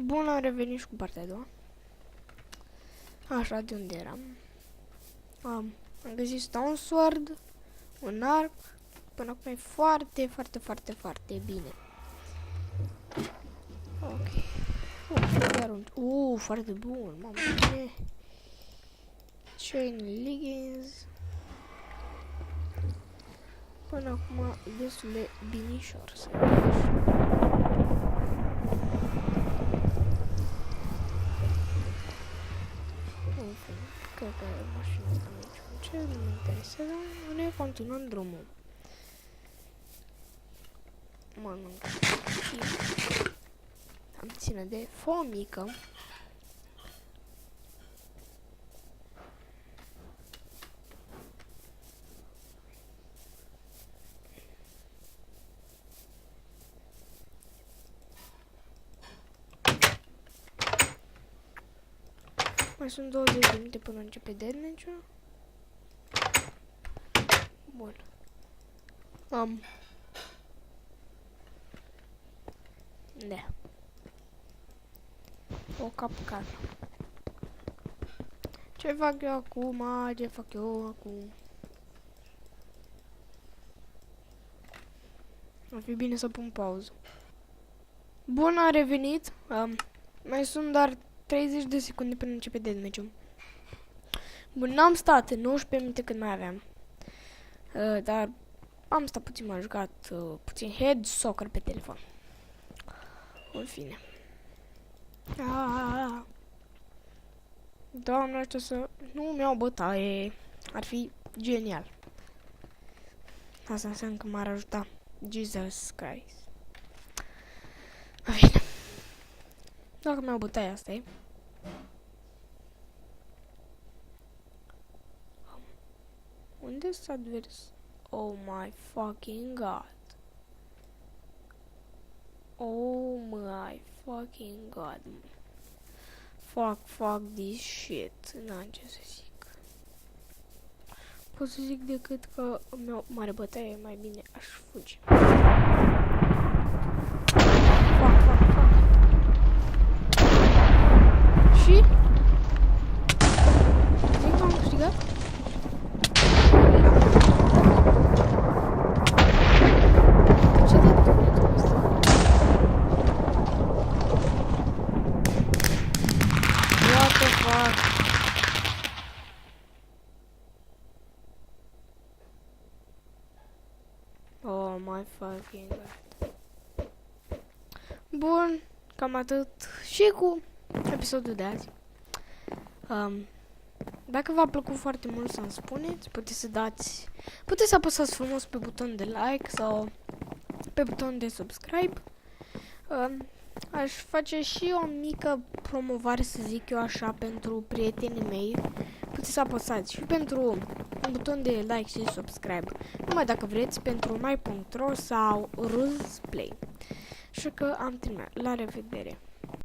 Bun, am revenit și cu partea a doua. Așa, de unde eram? Am găsit Stone Sword, un arc. Până acum e foarte, foarte, foarte, foarte bine. Ok. Iar un... foarte bun, mamă, bine. Chain leggings. Până acum destul de binișor să cred că mașina asta nu e ce nu mă interesează. Ne continuăm drumul. Mănânc. Am ține de fomică. Mai sunt 20 de minute până începe damage-ul. Bun. Da. O capcană. Ce fac eu acum? Ce fac eu acum? Ar fi bine să pun pauză. Bun, a revenit. Mai sunt doar 30 de secunde până începe damage-ul. Bun, n-am stat 19 minute cât mai aveam. Dar am stat puțin, m-am jucat puțin head soccer pe telefon. În fine. Doamne, așa să nu-mi iau bătaie. Ar fi genial. Asta înseamnă că m-ar ajuta. Jesus Christ. Bine. Dacă mi-au bătaie, asta e. Unde s-a advers? Oh my fucking god. Oh my fucking god. Fuck this shit. N-am ce să zic. Pot să zic decât că mi-o mare bătaie, mai bine aș fugi. Fuck. Și? Zic că am câștigat? Ce de tunetul ăsta? What the fuck? Oh my fucking god. Bun, cam atât și cu episodul de azi. Dacă v-a plăcut foarte mult să-mi spuneți, puteți să apăsați frumos pe butonul de like sau pe butonul de subscribe. Aș face și o mică promovare, să zic eu așa, pentru prietenii mei. Puteți să apăsați și pentru un buton de like și subscribe, numai dacă vreți, pentru my.ro sau Rules Play. Așa că am terminat. La revedere!